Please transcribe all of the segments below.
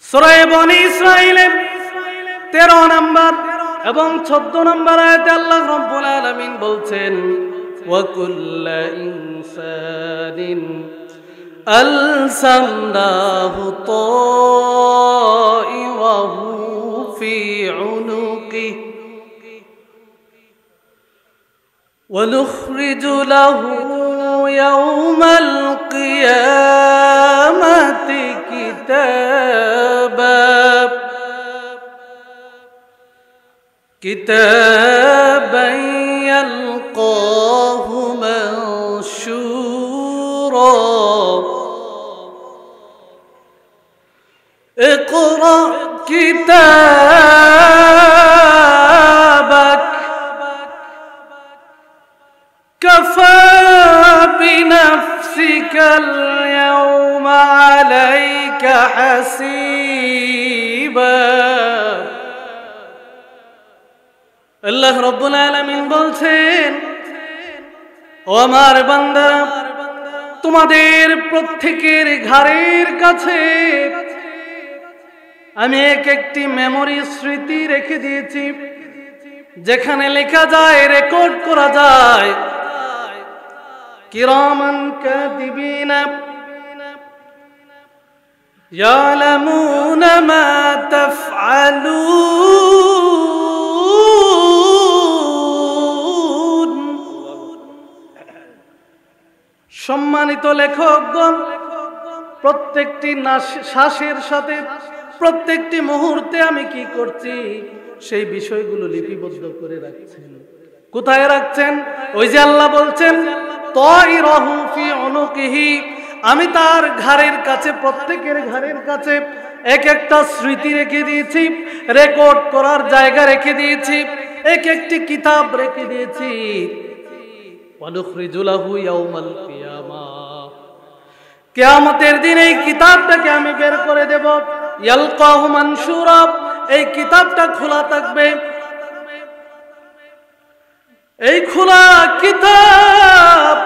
সূরা বনী ইসরাঈলের 13 নম্বর এবং 14 নম্বর আয়াতে আল্লাহ রাব্বুল আলামিন বলছেন ওয়া কুল্লা ইনসানিন আলসামনাহু তাইরাহু ফি উনুকিহি ওয়া নুখরিজু লাহু ইয়াওমাল কিয়ামাতি كتابا يلقاه منشورا اقرأ كتابك كفى بنفسك اليوم عليك حسيبا আল্লাহ রাব্বুল আলামিন বলছেন ও আমার বান্দা তোমাদের প্রত্যেকের ঘাড়ের কাছে আমি একটি মেমরি স্মৃতি রেখে দিয়েছি যেখানে লেখা যায় রেকর্ড করা যায় কিরামান কাতিবিনা ইয়ালামুনা মা তাফআলুন। সম্মানিত লেখকগণ প্রত্যেকটি শ্বাসের সাথে প্রত্যেকটি মুহূর্তে আমি কি করছি সেই বিষয়গুলো লিপিবদ্ধ করে রাখছেন। কোথায় রাখছেন? ওই যে আল্লাহ বলছেন তাইরাহু ফি উনুকিহি, আমি তার ঘাড়ের কাছে প্রত্যেকের ঘাড়ের কাছে এক একটা স্মৃতি রেখে দিয়েছি, রেকর্ড করার জায়গা রেখে দিয়েছি, এক একটি কিতাব রেখে দিয়েছি। ওয়া নুখরিজু লাহু ইয়াওমাল কিয়ামাহ, কিয়ামতের দিন এই কিতাবটাকে আমি বের করে দেব। ইয়ালকাহু মানশুরা, এই কিতাবটা খোলা থাকবে। এই খোলা কিতাব,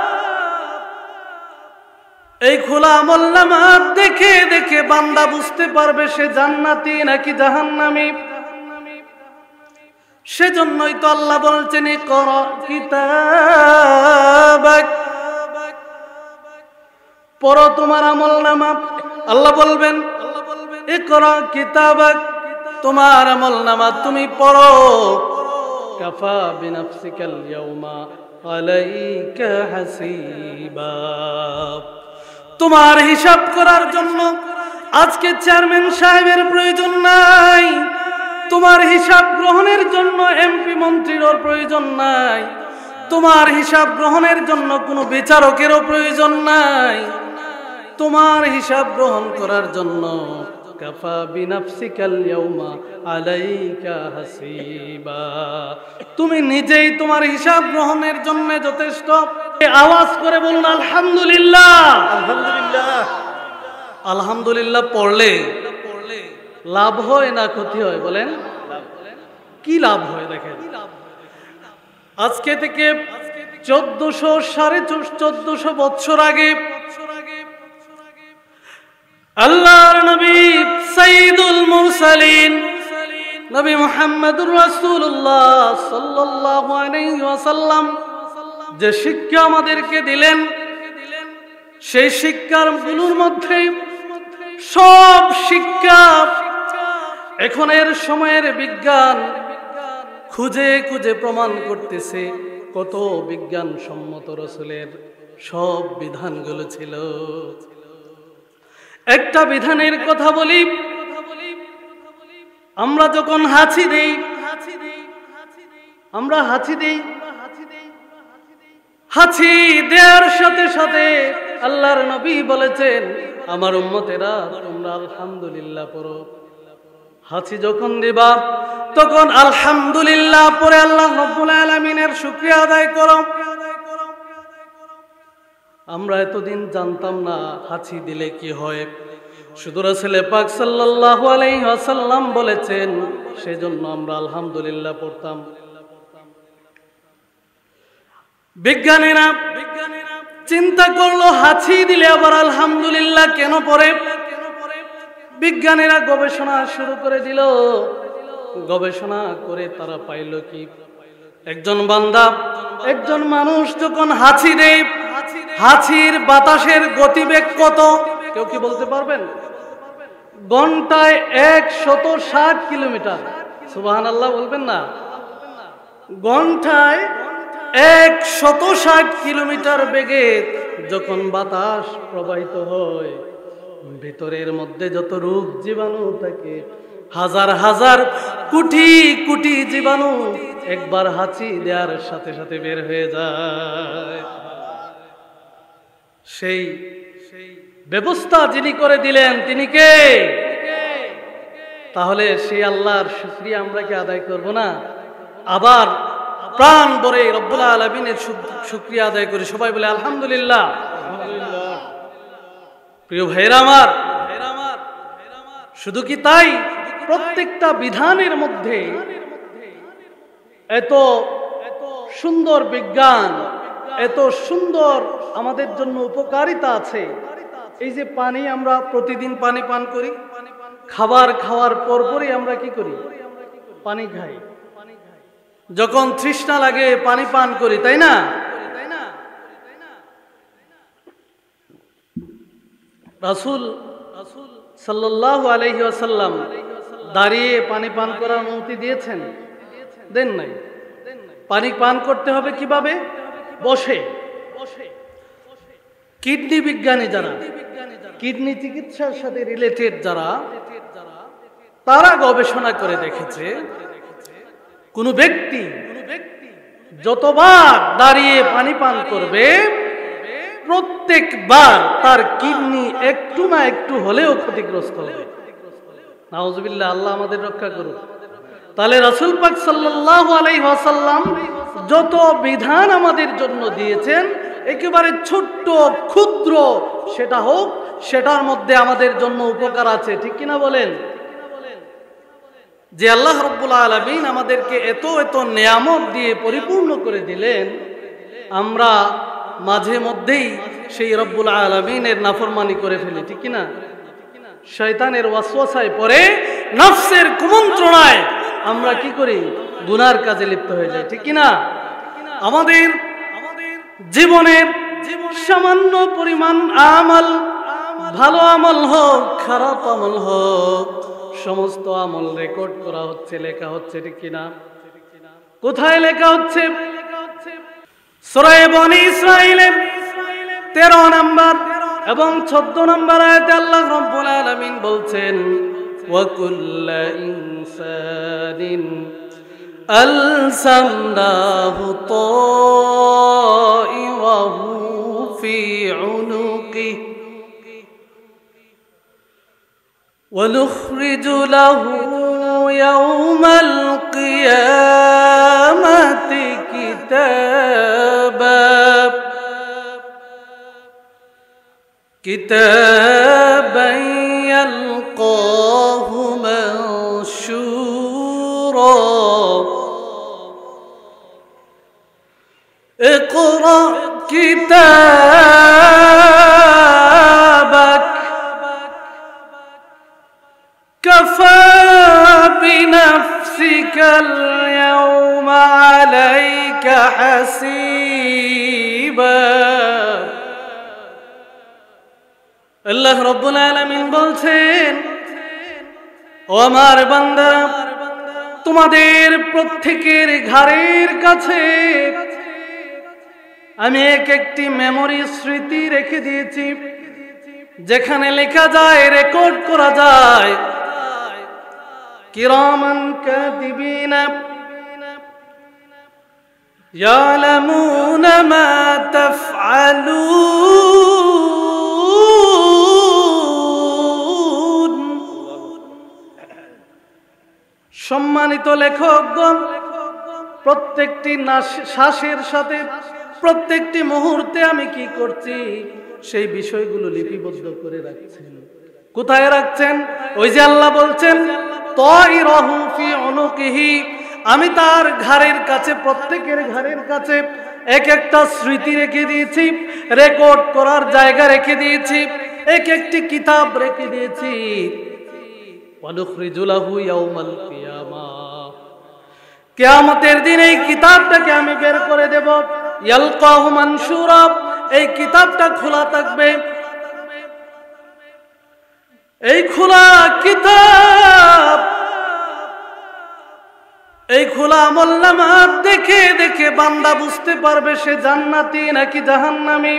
এই খোলা আমলনামা দেখে দেখে বান্দা বুঝতে পারবে সে জান্নাতি নাকি জাহান্নামী। সেজন্যই তো আল্লাহ বলছেন ইকরা কিতাবাক, পড়ো তোমার আমলনামা। আল্লাহ বলবেন ইকরা কিতাবাক, তোমার আমলনামা তুমি পড়ো। কাফা বিনাফসিকাল ইয়াওমা আলাইকা হাসিবা, তোমার হিসাব করার জন্য আজকে চেয়ারম্যান সাহেবের প্রয়োজন নাই, তোমার হিসাব গ্রহণের জন্য এমপি মন্ত্রীরও প্রয়োজন নাই, তোমার হিসাব গ্রহণের জন্য কোনো বিচারকেরও প্রয়োজন নাই। তোমার হিসাব গ্রহণ করার জন্য কাফা বিনাফসিকাল ইয়াওমা আলাইকা হাসিবা, তুমি নিজেই তোমার হিসাব গ্রহণের জন্য যথেষ্ট। আওয়াজ করে বলুন আলহামদুলিল্লাহ। আলহামদুলিল্লাহ। আলহামদুলিল্লাহ পড়লে লাভ হয় না ক্ষতি হয়? বলেন কি লাভ হয়? দেখেন আজকে থেকে 1400-1450 বছর আগে আল্লাহর নবী সাইয়্যিদুল মুরসালিন নবী মুহাম্মদুর রাসূলুল্লাহ সাল্লাল্লাহু আলাইহি ওয়াসাল্লাম যে শিক্ষা আমাদেরকে দিলেন, সেই শিক্ষাগুলোর মধ্যে সব শিক্ষা এখনের সময়ের বিজ্ঞান খুঁজে খুঁজে প্রমাণ করতেছে কত বিজ্ঞানসম্মত রাসূলের সব বিধানগুলো ছিল। একটা বিধানের কথা বলি, আমরা যখন হাঁচি দেই, আমরা হাঁচি দেই, হাঁচি দেওয়ার সাথে সাথে আল্লাহর নবী বলেছেন আমার উম্মতেরা তোমরা আলহামদুলিল্লাহ পড়ো। হাঁচি যখন দিবা তখন আলহামদুলিল্লাহ পড়ে আল্লাহ রাব্বুল আলামিনের শুকরিয়া আদায় করো। আমরা এতদিন জানতাম না হাঁচি দিলে কি হয়, শুধু রাসূল পাক সাল্লাল্লাহু আলাইহি ওয়াসাল্লাম বলেছেন, সেজন্য আমরা আলহামদুলিল্লাহ পড়তাম। বিজ্ঞানীরা চিন্তা করলো হাঁচি দিলে আবার আলহামদুলিল্লাহ কেন পড়ে? বিজ্ঞানীরা গবেষণা শুরু করে দিল। গবেষণা করে তারা পাইল কি, একজন বান্দা, একজন মানুষ যখন হাঁচি দেয়, হাঁচির বাতাসের গতিবেগ কত? কেউ কি বলতে পারবেন? ঘন্টায় 160 কিলোমিটার। সুবহানাল্লাহ বলবেন না? ঘন্টায় 160 কিলোমিটার বেগে যখন বাতাস প্রবাহিত হয়, ভেতরের মধ্যে যত রোগ জীবাণু থাকে, হাজার হাজার কোটি কোটি জীবাণু একবার হাঁচি দেওয়ার সাথে সাথে বের হয়ে যায়। সেই ব্যবস্থা যিনি করে দিলেন তিনি কে? তাহলে সেই আল্লাহর শুকরিয়া আমরা কি আদায় করব না? আবার প্রাণ ভরে রব্বুল আলামিনের শুকরিয়া আদায় করি। সবাই বলে আলহামদুলিল্লাহ। প্রিয় ভাইরা আমার, শুধু কি তাই, প্রত্যেকটা বিধানের মধ্যে এত সুন্দর বিজ্ঞান, এত সুন্দর আমাদের জন্য উপকারিতা আছে। এই যে পানি, আমরা প্রতিদিন পানি পান করি, খাবার খাওয়ার পরপরই আমরা কি করি? পানি খাই। যখন তৃষ্ণা লাগে পানি পান করি, তাই না? রাসূল সাল্লাল্লাহু আলাইহি ওয়াসাল্লাম দাঁড়িয়ে পানি পান করার অনুমতি দিয়েছেন? দেন নাই। পানি পান করতে হবে কিভাবে? বসে। কিডনি বিজ্ঞানী যারা, কিডনি চিকিৎসার সাথে রিলেটেড যারা, তারা গবেষণা করে দেখেছে কোন ব্যক্তি যতবার দাঁড়িয়ে পানি পান করবে, প্রত্যেকবার তার কিডনি একটু না একটু হলেও ক্ষতিগ্রস্ত হবে। নাউজুবিল্লাহ, আল্লাহ আমাদের রক্ষা করুন। তাহলে রাসূল পাক সাল্লাল্লাহু আলাইহি ওয়াসাল্লাম যত বিধান আমাদের জন্য দিয়েছেন, একেবারে ছোট্ট ক্ষুদ্র সেটা হোক, সেটার মধ্যে আমাদের জন্য উপকার আছে। ঠিক কিনা বলেন? যে আল্লাহ রাব্বুল আলামিন আমাদেরকে এত এত নিয়ামত দিয়ে পরিপূর্ণ করে দিলেন, আমরা মাঝে মধ্যেই সেই রব্বুল আলামিনের নাফরমানি করে ফেলি। ঠিক কিনা? শয়তানের ওয়াসওয়াসায় পড়ে, নফসের কুমন্ত্রণায় আমরা কি করি? গুনার কাজে লিপ্ত হয়ে যাই। ঠিক কিনা? আমাদের জীবনের সামান্য পরিমাণ আমল, ভালো আমল হোক খারাপ আমল হোক, সমস্ত আমল রেকর্ড করা হচ্ছে, লেখা হচ্ছে। ঠিক কিনা? কোথায় লেখা হচ্ছে? সূরা বনী ইসরাঈলের 13 নম্বর এবং 14 নম্বর আয়াতে আল্লাহ রাব্বুল আলামিন বলছেন, ওয়া কুল্লু ইনসানিন আলসামনাহু তাইরাহু ফি উনুকিহি ওয়া নুখরিজু লাহু ইয়াওমাল কিয়ামাতি كتابا يلقاه منشورا اقرأ كتابك كفى بنفسك اليوم عليك حسيبا। আল্লাহ রাব্বুল আলামিন বলছেন, ও আমার বান্দা, তোমাদের প্রত্যেকের ঘাড়ের কাছে আমি এক একটি মেমোরি, স্মৃতি রেখে দিয়েছি, যেখানে লেখা যায়, রেকর্ড করা যায়। কিরামান কাতিবিনা ইয়ালামুনা মা তাফআলুন। সম্মানিত লেখকগণ, প্রত্যেকটি শ্বাসের সাথে, প্রত্যেকটি মুহূর্তে আমি কি করছি সেই বিষয়গুলো লিপিবদ্ধ করে রাখছেন। কোথায় রাখছেন? ওই যে আল্লাহ বলছেন, তাইরাহু ফি উনুকিহি, আমি তার ঘাড়ের কাছে, প্রত্যেকের ঘাড়ের কাছে এক একটা স্মৃতি রেখে দিয়েছি, রেকর্ড করার জায়গা রেখে দিয়েছি, এক একটি কিতাব রেখে দিয়েছি। ওয়া নুখরিজু লাহু ইয়াউমাল কিয়ামাহ, কিয়ামতের দিন এই কিতাবটাকে আমি বের করে দেব। ইয়ালকাহু মানশুরা, এই কিতাবটা খোলা থাকবে। এই খোলা কিতাব, এই খোলা আমলনামা দেখে দেখে বান্দা বুঝতে পারবে সে জান্নাতি নাকি জাহান্নামী।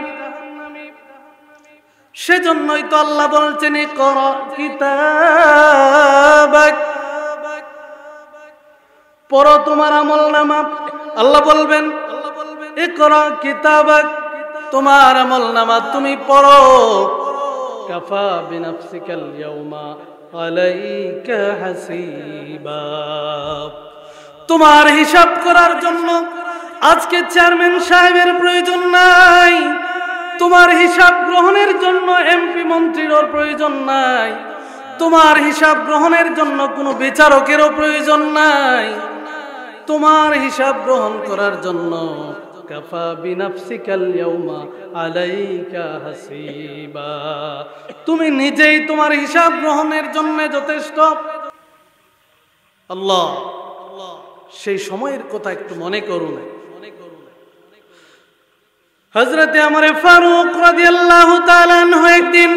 সেজন্যই তো আল্লাহ বলছেন ইকরা কিতাবাক, পড়ো তোমার আমলনামা। আল্লাহ বলবেন ইকরা কিতাবাক, তোমার আমলনামা তুমি পড়ো। কাফা বিনাফসিকাল ইয়াউমা আলাইকা হাসিবা, তোমার হিসাব করার জন্য আজকে চেয়ারম্যান সাহেবের প্রয়োজন নাই, তোমার হিসাব গ্রহণের জন্য এমপি মন্ত্রীরও প্রয়োজন নাই, তোমার হিসাব গ্রহণের জন্য কোনো বিচারকেরও প্রয়োজন নাই। তোমার হিসাব গ্রহণ করার জন্য কাফা বিনাফসিকাল ইয়াউমা আলাইকা হাসিবা, তুমি নিজেই তোমার হিসাব গ্রহণের জন্য যথেষ্ট। আল্লাহ সেই সময়ের কথা একটু মনে করুন। হযরতে ওমর ফারুক রাদিয়াল্লাহু তাআলা আনহু একদিন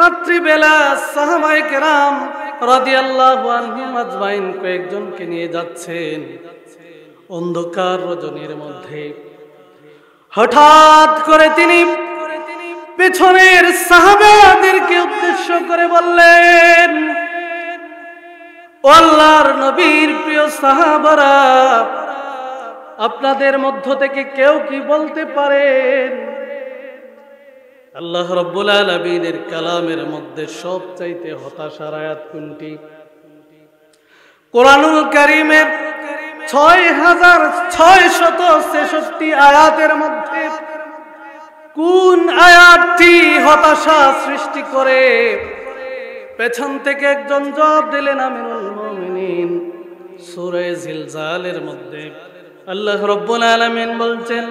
রাত্রিবেলা সাহাবায়ে কেরাম রাদিয়াল্লাহু আনহুম আজমাইন কয়েকজনকে নিয়ে যাচ্ছেন অন্ধকার রজনীর মধ্যে। হঠাৎ করে তিনি পেছনের সাহাবাদেরকে উদ্দেশ্য করে বললেন, ও আল্লাহর নবীর প্রিয় সাহাবারা, আপনাদের মধ্য থেকে কেউ কি বলতে পারেন আল্লাহ রাব্বুল আলামিনের কালামের মধ্যে সবচাইতে হতাশার আয়াত কোনটি? কোরআনুল কারীমের 6666 আয়াতের মধ্যে কোন আয়াতটি হতাশা সৃষ্টি করে? পেছন থেকে একজন জবাব দিলেন আমিরুল মুমিনিন, সূরা জিলজালের মধ্যে আল্লাহ রাব্বুল আলামিন বলছেন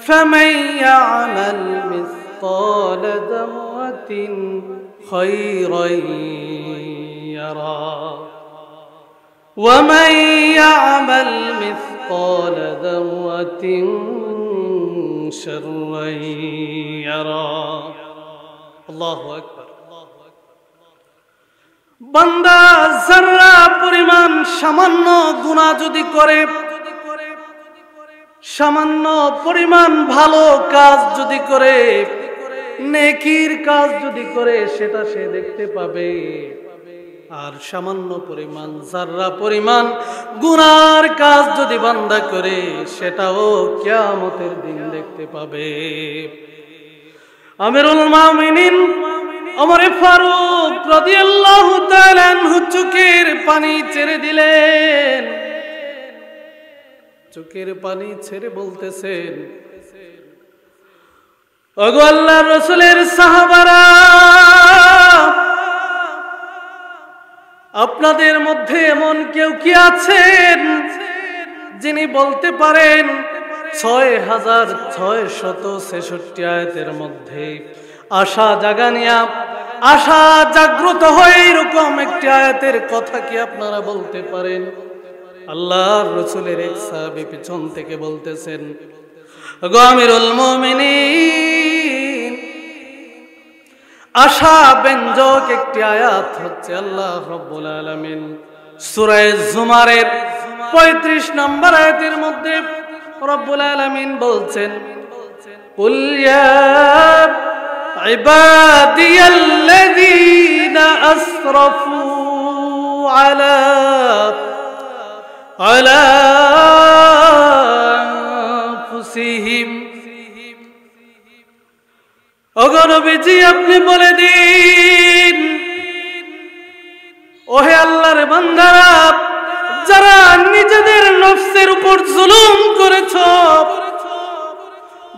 ফামান ইয়ামাল মিসকাল যারাতিন খায়রান ইয়ারা ওয়া মান ইয়ামাল মিসকাল যারাতিন শাররান ইয়ারা। আল্লাহু আকবার। বান্দা যারা পরিমাণ সামান্য গুনাহ যদি করে, সামান্য পরিমাণ ভালো কাজ যদি করে, নেকির কাজ যদি করে, সেটা সে দেখতে পাবে। আর সামান্য পরিমাণ যারা পরিমাণ গুনার কাজ যদি বান্দা করে, সেটাও কিয়ামতের দিন দেখতে পাবে। আমিরুল মুমিনিন ওমর ফারুক রাদিয়াল্লাহু তাআলা আনহু চোখের পানি ছেড়ে দিলেন। চোখের পানি ছেড়ে বলতেছেন, ওগো আল্লাহর রাসূলের সাহাবারা, আপনাদের মধ্যে এমন কেউ কি আছেন যিনি বলতে পারেন 6666 আয়াতের মধ্যে আশা জাগানিয়া, আশা জাগ্রত হয় এরকম একটি আয়াতের কথা কি আপনারা বলতে পারেন? আল্লাহর রাসূলের এক সাহাবী পিছন থেকে বলতেছেন, ওগো আমিরুল মুমিনিন, আশা ব্যঞ্জক একটি আয়াত হচ্ছে আল্লাহ রাব্বুল আলামিন সূরা জুমারের 35 নম্বর আয়াতের মধ্যে রব্বুল আলামিন বলছেন, কুল ইয়া ইবাদিয়াল্লাযীনা আসরাফু আলা আনফুসিহিম, ওগো নবীজি আপনি বলে দিন, ওহে আল্লাহর বান্দারা, যারা নিজেদের নফসের উপর জুলুম করেছো,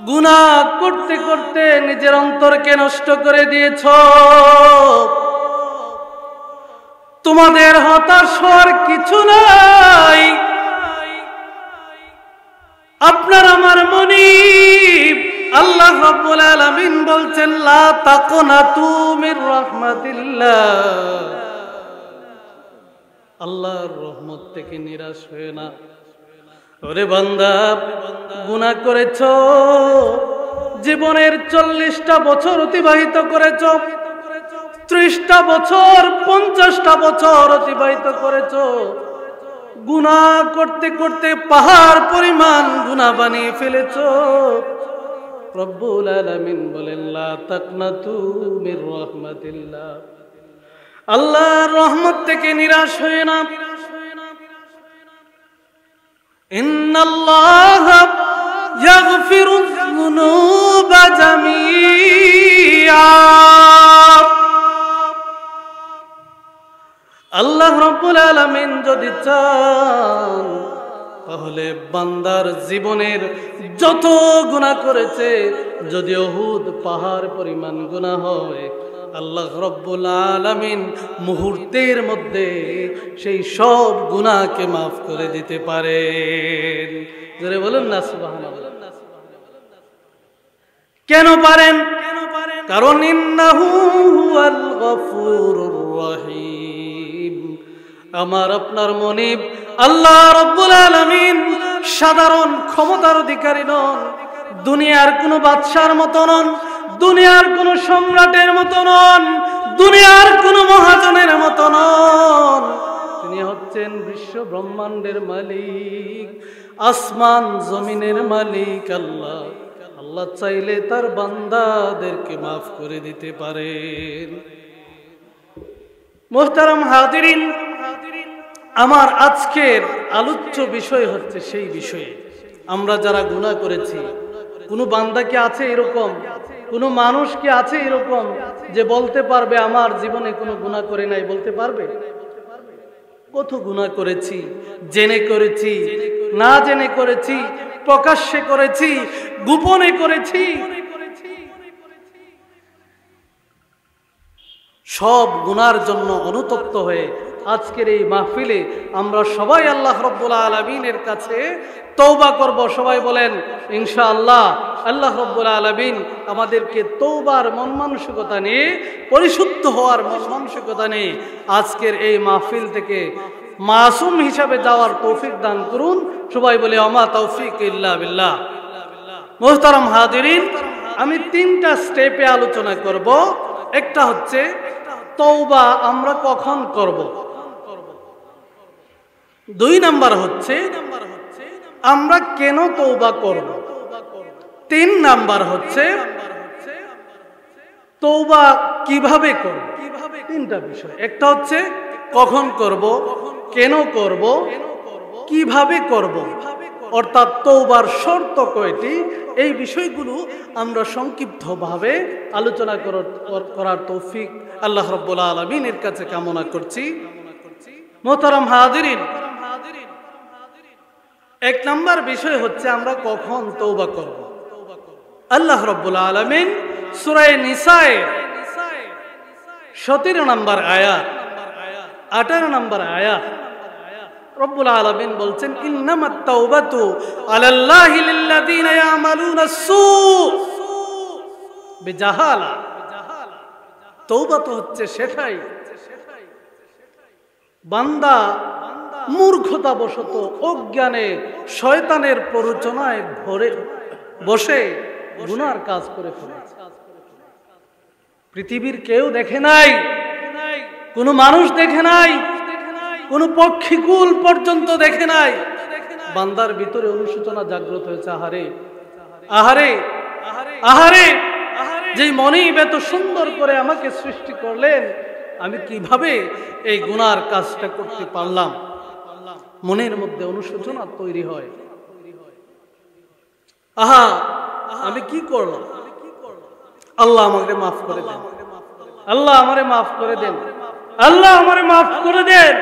গুনাহ করতে করতে নিজের অন্তরকে নষ্ট করে দিয়েছো, তোমাদের হতাশ হওয়ার কিছু নাই। আপনার আমার মনিব আল্লাহ রাব্বুল আলামিন বলছেন, লা তাকুনাতু মির রাহমাতিল্লাহ, আল্লাহর রহমত থেকে নিরাশ হয়ে না। ওরে বান্দা, গুনাহ করেছো, জীবনের 40টা বছর অতিবাহিত করেছো, 30টা বছর 50টা বছর অতিবাহিত করেছো, গুনাহ করতে করতে পাহাড় পরিমাণ গুনাহ বানিয়ে ফেলেছো। রব্বুল আলামিন বলেন, লা তাকনাতু মির রাহমাতিল্লাহ, আল্লাহর রহমত থেকে নিরাশ হয়ে না। ইন্নাল্লাহা ইয়াগফিরুয যুনুবা জামিআ, আল্লাহ রাব্বুল আলামিন যদি চান তাহলে বান্দার জীবনের যত গুনাহ করেছে, যদি উহুদ পাহাড় পরিমাণ গুনাহ হয়, আল্লাহ রাব্বুল আলামিন মুহূর্তের মধ্যে সেই সব গুনাহকে মাফ করে দিতে পারেন। জোরে বলুন না সুবহানাল্লাহ। কেন পারেন? কারণ ইন্নাহু হুয়াল গফুরুর রহিম, আমার আপনার মনিব আল্লাহ রাব্বুল আলামিন সাধারণ ক্ষমতার অধিকারী নন, দুনিয়ার কোনো বাদশার মতো নন, দুনিয়ার কোনো সম্রাটের মতো নন, দুনিয়ার কোনো মহাজনের মতো নন। তিনি হচ্ছেন বিশ্ব ব্রহ্মাণ্ডের মালিক, আসমান জমিনের মালিক আল্লাহ। আল্লাহ চাইলে তার বান্দাদেরকে মাফ করে দিতে পারেন। মুহতারাম হাজিরিন, আমার আজকের আলোচ্য বিষয় হচ্ছে সেই বিষয়ে, আমরা যারা গুনাহ করেছি, কোনো বান্দা কি আছে এরকম, কোনো মানুষ কি আছে এরকম যে বলতে পারবে আমার জীবনে কোনো গুনাহ করে নাই? বলতে পারবে? কত গুনাহ করেছি, জেনে করেছি, না জেনে করেছি, প্রকাশ্যে করেছি, গোপনে করেছি, সব গুনার জন্য অনুতপ্ত হয়ে আজকের এই মাহফিলে আমরা সবাই আল্লাহ রাব্বুল আলামিনের কাছে তওবা করব। সবাই বলেন ইনশাআল্লাহ। আল্লাহ রাব্বুল আলামিন আমাদেরকে তওবার মন মানসিকতা নিয়ে, পরিশুদ্ধ হওয়ার মন মানসিকতা নিয়ে আজকের এই মাহফিল থেকে মাসুম হিসাবে যাওয়ার তৌফিক দান করুন। সবাই বলে আমা তৌফিক ইল্লা বিল্লাহ। মুহতারাম হাজিরিন, আমি 3টা স্টেপে আলোচনা করব। একটা হচ্ছে তওবা আমরা কখন করব, 2 নাম্বার হচ্ছে আমরা কেন তওবা করব, 3 নাম্বার হচ্ছে তওবা কিভাবে করব। 3টা বিষয়, একটা হচ্ছে কখন করব, কেন করব, কিভাবে করব, অর্থাৎ তওবার শর্ত কয়টি, এই বিষয়গুলো আমরা সংক্ষিপ্তভাবে আলোচনা করার তৌফিক আল্লাহ রাব্বুল আলামিনের কাছে কামনা করছি। মুহতারাম হাজিরিন, 1 নাম্বার বিষয় হচ্ছে আমরা কখন তওবা করব। আল্লাহ রাব্বুল আলামিন সূরা নিসায়ের 17 নম্বর আয়াত, 18 নম্বর আয়াত রব্বুল আলামিন বলছেন, ইন্নামাত তাওবাতু আলাল্লাহি লিল্লাযিনা ইয়ামালুনাস সু বিজাহালা। তওবা তো হচ্ছে সেটাই, বান্দা মূর্খতাবশত অজ্ঞানে শয়তানের প্ররোচনায় ধরে বসে গুনার কাজ করে ফেলেছে। পৃথিবীর কেউ দেখে নাই, কোনো মানুষ দেখে নাই, কোনো পক্ষীকুল পর্যন্ত দেখে নাই, বান্দার ভিতরে অনুশোচনা জাগ্রত হয়েছে। আহারে আহারে আহারে, যে মনিব এত সুন্দর করে আমাকে সৃষ্টি করলেন, আমি কিভাবে এই গুনার কাজটা করতে পারলাম? মনের মধ্যে অনুশোচনা তৈরি হয়। আহা, আমি কি করলাম? আল্লাহ আমাকে মাফ করে দেন, আল্লাহ আমারে মাফ করে দেন, আল্লাহ আমারে মাফ করে দেন,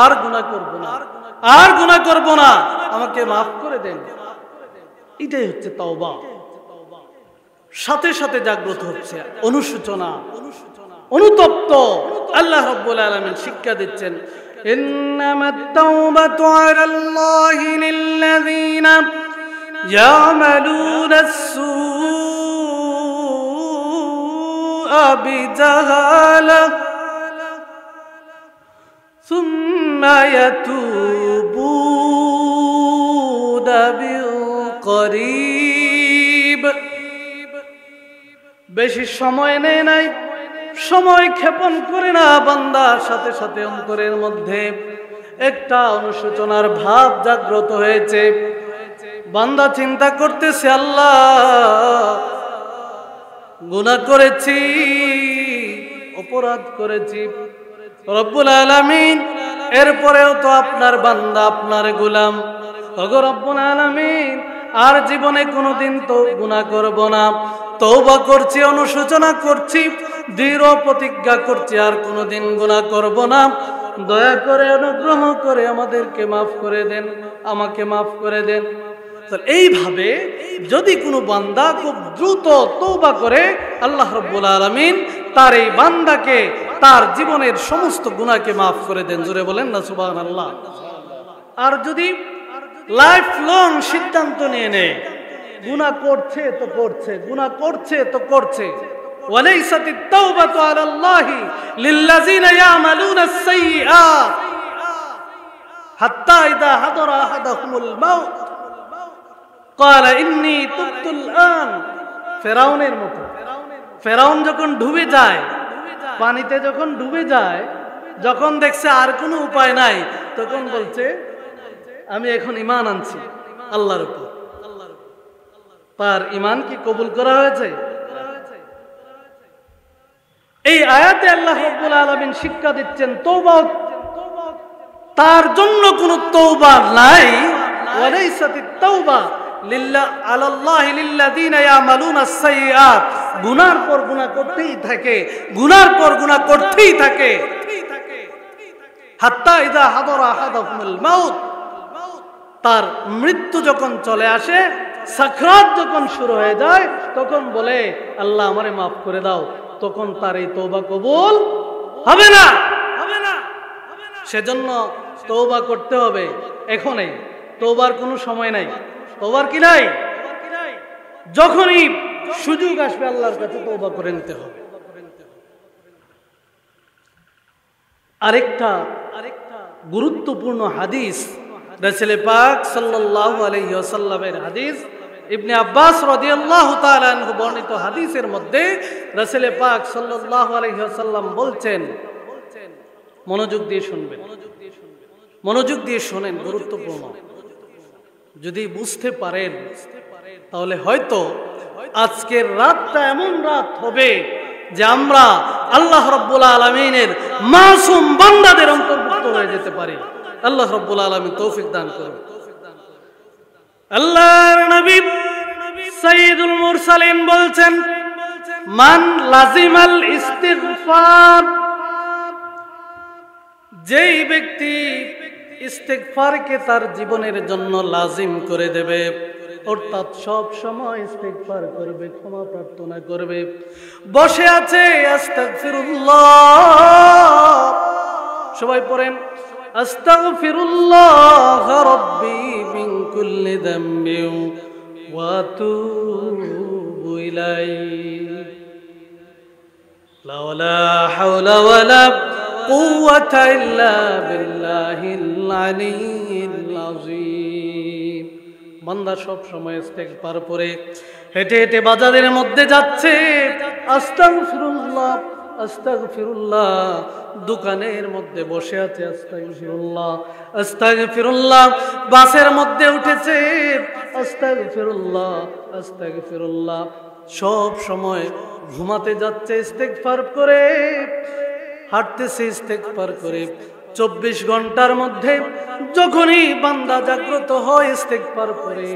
আর গুনাহ করব না, আর গুনাহ করব না, আমাকে মাফ করে দেন। এটাই হচ্ছে তওবা। সাথে সাথে জাগ্রত হচ্ছে অনুশোচনা, অনুতপ্ত। আল্লাহ রাব্বুল আলামিন শিক্ষা দিচ্ছেন, ইন্নামাত তাওবাতু আলাল্লাহি লিল্লাযিনা ইয়ামালুনাস সুআ বিজাহালা সুম্মা ইয়াতুবুনা মিন করিব। বেশি সময় নেই নাই, সময় ক্ষেপণ করে না, বান্দার সাথে সাথে অন্তরের মধ্যে একটা অনুশোচনার ভাব জাগ্রত হয়েছে। বান্দা চিন্তা করতেছে, আল্লাহ গুনাহ করেছি, অপরাধ করেছি রব্বুল আলামিন, এরপরেও তো আপনার বান্দা, আপনার গোলাম। ওগো রব্বুল আলামিন, আর জীবনে কোনোদিন তো গুনাহ করব না, তওবা করছি, অনুশোচনা করছি, দৃঢ় প্রতিজ্ঞা করছি আর কোনোদিন গুনাহ করব না। দয়া করে অনুগ্রহ করে আমাদেরকে মাফ করে দেন, আমাকে মাফ করে দেন। এইভাবে যদি কোনো বান্দা খুব দ্রুত তওবা করে, আল্লাহ রাব্বুল আলামিন তার এই বান্দাকে তার জীবনের সমস্ত গুনাহকে মাফ করে দেন। জোরে বলেন না সুবহানাল্লাহ। আর যদি লাইফ লং সিদ্ধান্ত নিয়ে নেয়, গুনাহ করছে তো করছে, গুনাহ করছে তো করছে, ওয়ালাইসাতিত তাওবাতু আলাল্লাহি লিল্লাযিনা ইয়ামালুনাস সাইয়্যাত হাত্তা ইযা হাদারা আহাদাহুমুল মাউত ক্বালা ইন্নী তুবতুল আন। ফেরাউনের মতো, ফেরাউন যখন ডুবে যায়, পানিতে যখন ডুবে যায়, যখন দেখছে আর কোনো উপায় নাই, তখন বলছে আমি এখন ঈমান আনছি আল্লাহর উপর। তার ঈমান কি কবুল করা হয়েছে? এই আয়াতে আল্লাহ রাব্বুল আলামিন শিক্ষা দিচ্ছেন, তওবা তার জন্য কোনো তওবা নাই। ওয়ালাইসাতিত তাওবা আলাল্লাহি লিল্লাযিনা ইয়ামালুনাস সাইয়্যাত। গুনার পর গুনাহ করতেই থাকে, গুনার পর গুনাহ করতেই থাকে, হাত্তা ইযা হাদারা আহাদাহুমুল মাউত। তার মৃত্যু যখন চলে আসে, সাকরাত যখন শুরু হয়ে যায়, তখন বলে আল্লাহ আমারে মাফ করে দাও। তখন তার এই তওবা কবুল হবে না, হবে না। সেজন্য তওবা করতে হবে এখনই, তওবার কোনো সময় নাই। তওবার কি নাই? যখনই সুযোগ আসবে আল্লাহর কাছে তওবা করে নিতে হবে। আরেকটা গুরুত্বপূর্ণ হাদিস, রাসূল পাক সাল্লাল্লাহু আলাইহি ওয়াসাল্লামের হাদিস, ইবনে আব্বাস রাদিয়াল্লাহু তাআলা আনহু বর্ণিত হাদিসের মধ্যে রাসূল পাক সাল্লাল্লাহু আলাইহি ওয়াসাল্লাম বলছেন, মনোযোগ দিয়ে শুনবেন, মনোযোগ দিয়ে শোনেন, গুরুত্বপূর্ণ। যদি বুঝতে পারেন তাহলে হয়তো আজকের রাতটা এমন রাত হবে যে আমরা আল্লাহ রাব্বুল আলামিনের মাসুম বান্দাদের অন্তর্ভুক্ত হয়ে যেতে পারি। আল্লাহ রাব্বুল আলামিন তৌফিক দান করুন। আল্লাহর নবী সাইয়্যিদুল মুরসালিন বলছেন, মান লাজিমাল ইস্তিগফার, যেই ব্যক্তি ইস্তিগফারকে তার জীবনের জন্য লাজিম করে দেবে, অর্থাৎ সব সময় ইস্তিগফার করবে, ক্ষমা প্রার্থনা করবে, বসে আছে আস্তাগফিরুল্লাহ, সবাই পড়েন আস্তাগফিরুল্লাহ রাব্বি মিন কুল্লি যামবিন ওয়া আতুবু ইলাইহি লা হাওলা ওয়ালা কুওয়াতা ইল্লা বিল্লাহিল আলিয়্যিল আযীম। বান্দা সব সময় ইস্তিগফার পড়ে হেঁটে হেঁটে বাজারের মধ্যে যাচ্ছে, আস্তাগফিরুল্লাহ আস্তাগফিরুল্লাহ, দোকানের মধ্যে বসে আছে আস্তাগফিরুল্লাহ আস্তাগফিরুল্লাহ, বাসের মধ্যে উঠেছে আস্তাগফিরুল্লাহ আস্তাগফিরুল্লাহ, সব সময় ঘুমাতে যাচ্ছে ইস্তিগফার করে, হাঁটতেছে ইস্তিগফার করে। 24 ঘন্টার মধ্যে যখনই বান্দা জাগ্রত হয় ইস্তিগফার করে,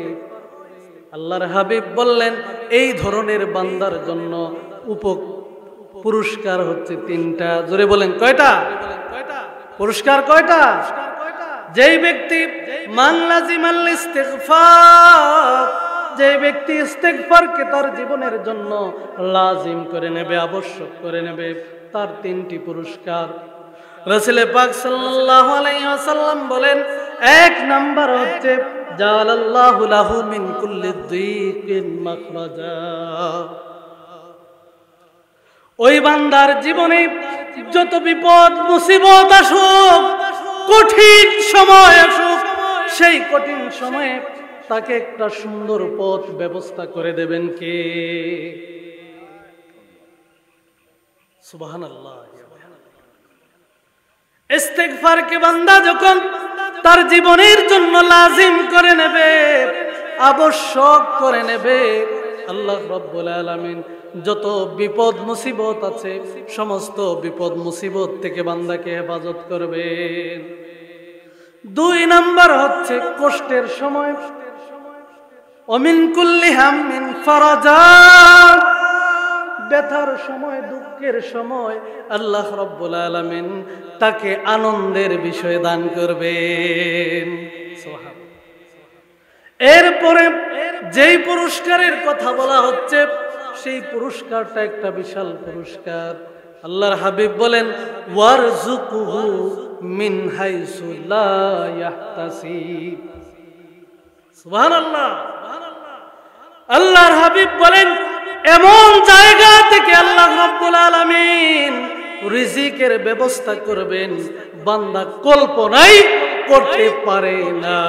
আল্লাহর হাবিব বললেন এই ধরনের বান্দার জন্য পুরস্কার হচ্ছে 3টা। জোরে বলেন কয়টা? পুরস্কার কয়টা? যেই ব্যক্তি মান লাজিমাল ইস্তিগফার, যে ব্যক্তি ইস্তিগফারকে তার জীবনের জন্য লাজিম করে নেবে, আবশ্যক করে নেবে, তার 3টি পুরস্কার। রাসূল পাক সাল্লাল্লাহু আলাইহি ওয়াসাল্লাম বলেন, 1 নাম্বার হচ্ছে জালাল্লাহু লাহু মিন কুল্লি যিকিন মাখরাজা, ওই বান্দার জীবনে যত বিপদ মুসিবত আসুক কঠিন সময় আসুক, সেই কঠিন সময়ে তাকে একটা সুন্দর পথ ব্যবস্থা করে দেবেন কে? সুবহানাল্লাহ। ইস্তিগফারকে বান্দা যখন তার জীবনের জন্য লাজিম করে নেবে, আবশ্যক করে নেবে, আল্লাহ রাব্বুল আলামিন যত বিপদ মুসিবত আছে সমস্ত বিপদ মুসিবত থেকে বান্দাকে হেফাজত করবেন। 2 নাম্বার হচ্ছে কষ্টের সময়, ওমিন কুল্লি হাম্মিন ফারাজা, ব্যথার সময়, দুঃখের সময় আল্লাহ রাব্বুল আলামিন তাকে আনন্দের বিষয় দান করবেন। এরপরে যেই পুরস্কারের কথা বলা হচ্ছে সেই পুরস্কারটা একটা বিশাল পুরস্কার। আল্লাহর হাবিব বলেন, ওয়ারযুকুহু মিন হাইসু লা ইয়াহতাসিব। সুবহানাল্লাহ। আল্লাহর হাবিব বলেন, এমন জায়গা থেকে আল্লাহ রাব্বুল আলামিন রিজিকের ব্যবস্থা করবেন বান্দা কল্পনাই করতে পারে না,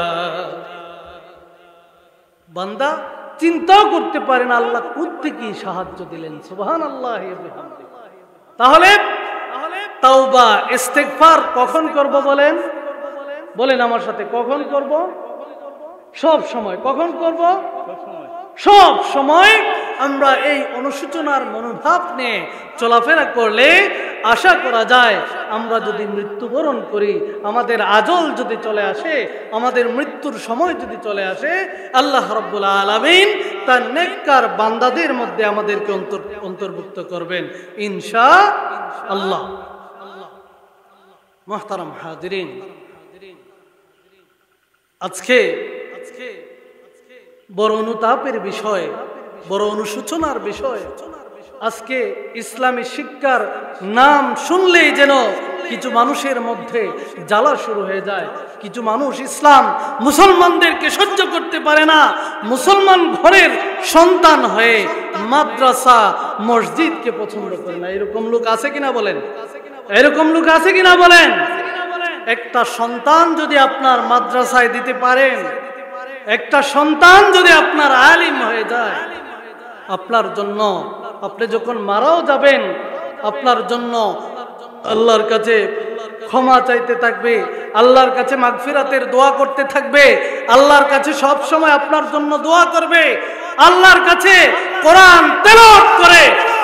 বান্দা চিন্তাও করতে পারে না আল্লাহ কোত্থেকে সাহায্য দিলেন। সুবহানাল্লাহি ওয়া বিহামদিহি। তাহলে তাওবা ইস্তিগফার কখন করব বলেন? বলেন আমার সাথে, কখন করব? সব সময়। কখন করব? সব সময়। আমরা এই অনুশোচনার মনোভাব নিয়ে চলাফেরা করলে আশা করা যায় আমরা যদি মৃত্যুবরণ করি, আমাদের আজল যদি চলে আসে, আমাদের মৃত্যুর সময় যদি চলে আসে, আল্লাহ রাব্বুল আলামিন তার নেককার বান্দাদের মধ্যে আমাদেরকে অন্তর্ভুক্ত করবেন ইনশাআল্লাহ। মুহতারাম হাজিরিন, আজকে বড় অনুতাপের বিষয়, বড় অনুশোচনার বিষয়। আজকে ইসলামী শিক্ষার নাম শুনলেই যেন কিছু মানুষের মধ্যে জ্বালা শুরু হয়ে যায়। কিছু মানুষ ইসলাম মুসলমানদেরকে সহ্য করতে পারে না, মুসলমান ঘরের সন্তান হয়ে মাদ্রাসা মসজিদকে পছন্দ করে না। এরকম লোক আছে কিনা বলেন? এরকম লোক আছে কিনা বলেন? একটা সন্তান যদি আপনার মাদ্রাসায় দিতে পারেন, একটা সন্তান যদি আপনার আলিম হয়ে যায়, আপনার জন্য, আপনি যখন মারাও যাবেন, আপনার জন্য আল্লাহর কাছে ক্ষমা চাইতে থাকবে, আল্লাহর কাছে মাগফিরাতের দোয়া করতে থাকবে, আল্লাহর কাছে সব সময় আপনার জন্য দোয়া করবে, আল্লাহর কাছে কোরআন তেলাওয়াত করে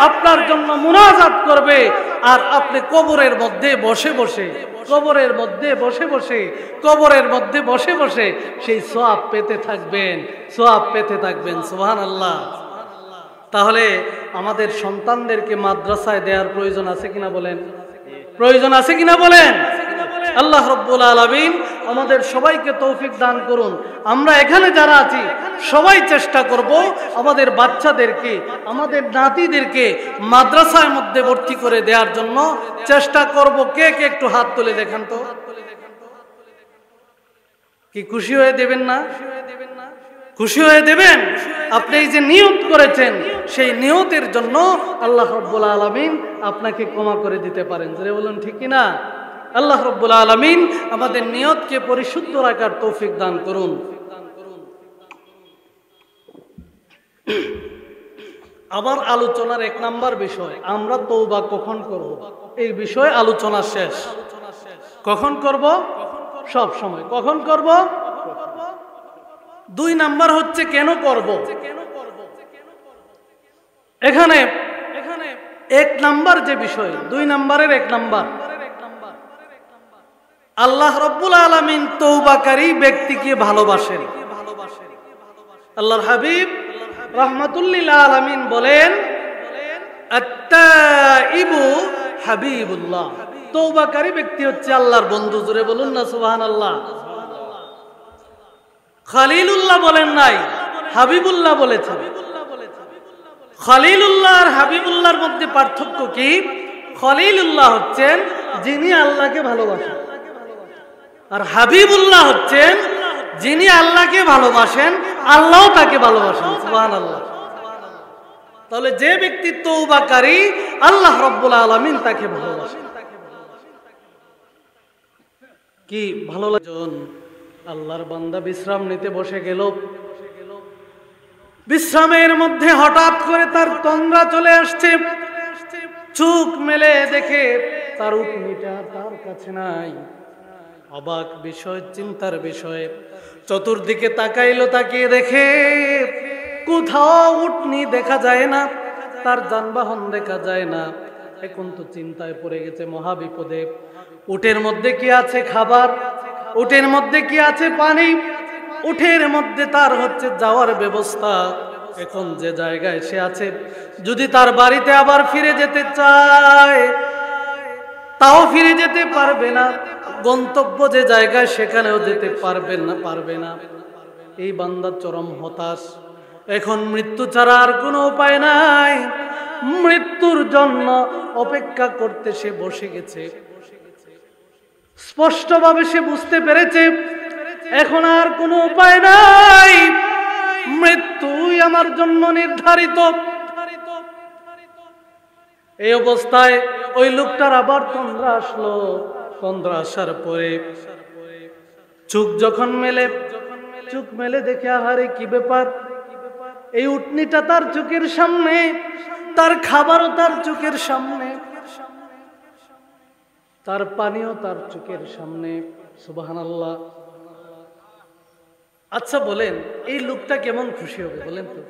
আপনার জন্য মুনাজাত করবে। আর আপনি কবরের মধ্যে বসে বসে, কবরের মধ্যে বসে বসে, কবরের মধ্যে বসে বসে সেই সওয়াব পেতে থাকবেন, সওয়াব পেতে থাকবেন। সুবহানাল্লাহ। তাহলে আমাদের সন্তানদেরকে মাদ্রাসায় দেওয়ার প্রয়োজন আছে কিনা বলেন? প্রয়োজন আছে কিনা বলেন? আল্লাহ রাব্বুল আলামিন আমাদের সবাইকে তৌফিক দান করুন। আমরা এখানে যারা আছি সবাই চেষ্টা করব আমাদের বাচ্চাদেরকে, আমাদের নাতিদেরকে মাদ্রাসার মধ্যে ভর্তি করে দেওয়ার জন্য চেষ্টা করব। কে কে একটু হাত তুলে দেখান তো। কি খুশি হয়ে দেবেন না? খুশি হয়ে দেবেন? আপনি এই যে নিয়ত করেছেন সেই নিয়তের জন্য আল্লাহ রাব্বুল আলামিন আপনাকে ক্ষমা করে দিতে পারেন। জোরে বলুন ঠিক কি না? আল্লাহ রাব্বুল আলামিন আমাদের নিয়তকে পরিশুদ্ধ রাখার তৌফিক দান করুন। আমার আলোচনার 1 নাম্বার বিষয়, আমরা তওবা কখন করব, এই বিষয়ে আলোচনা শেষ। কখন করব? সব সময়। কখন করব? 2 নাম্বার হচ্ছে কেন করব। এখানে 1 নাম্বার যে বিষয়, 2 নাম্বারের 1 নাম্বার, আল্লাহ রাব্বুল আলামিন তওবাকারী ব্যক্তিকে ভালোবাসেন। আল্লাহর হাবিব রাহমাতুল লিল আলামিন বলেন, আত-তাইবু হাবিবুল্লাহ, তওবাকারী ব্যক্তি হচ্ছে আল্লাহর বন্ধু। জোরে বলুন না সুবহানাল্লাহ। খলিলুল্লাহ বলেন নাই, হাবিবুল্লাহ বলেছেন। খলিলুল্লাহ আর হাবিবুল্লাহর মধ্যে পার্থক্য কি? খলিলুল্লাহ হচ্ছেন যিনি আল্লাহকে ভালোবাসেন, আর হাবিবুল্লাহ হচ্ছেন যিনি আল্লাহকে ভালোবাসেন, আল্লাহ তাকে ভালোবাসেন। সুবহানাল্লাহ। তাহলে যে ব্যক্তি তওবাকারী, আল্লাহ রাব্বুল আলামিন তাকে ভালোবাসেন। কি ভালো লাগে। আল্লাহর বান্দা বিশ্রাম নিতে বসে গেল, বিশ্রামের মধ্যে হঠাৎ করে তার তন্দ্রা চলে আসছে। চোখ মেলে দেখে তার উটনিটা তার কাছে নাই। অবাক বিষয়, চিন্তার বিষয়। চতুর্দিকে তাকাইলো, তাকিয়ে দেখে কোথাও উটনি দেখা যায় না, তার যানবাহন দেখা যায় না। এখন তো চিন্তায় পড়ে গেছে, মহাবিপদে। উটের মধ্যে কি আছে? খাবার। উটের মধ্যে কি আছে? পানি। উটের মধ্যে তার হচ্ছে যাওয়ার ব্যবস্থা। এখন যে জায়গায় সে আছে, যদি তার বাড়িতে আবার ফিরে যেতে চায় তাও ফিরে যেতে পারবে না। গন্তব্য যে জায়গায় সেখানেও যেতে পারবে না। এই বান্দা চরম হতাশ। এখন মৃত্যু ছাড়া আর কোনো উপায় নাই। মৃত্যুর জন্য অপেক্ষা করতে সে বসে গেছে। স্পষ্টভাবে সে বুঝতে পেরেছে এখন আর কোনো উপায় নাই, মৃত্যুই আমার জন্য নির্ধারিত। এই অবস্থায় ওই লোকটার আবার তন্দ্রা আসলো। তন্দ্রা আসার পরে চোখ যখন মেলে দেখে, আহারে কি ব্যাপার! এই উটনিটা তার চোখের সামনে, তার খাবারও তার চোখের সামনে, তার পানিও তার চোখের সামনে। সুবহানাল্লাহ। আচ্ছা বলেন, এই লোকটা কেমন খুশি হবে বলেন তো?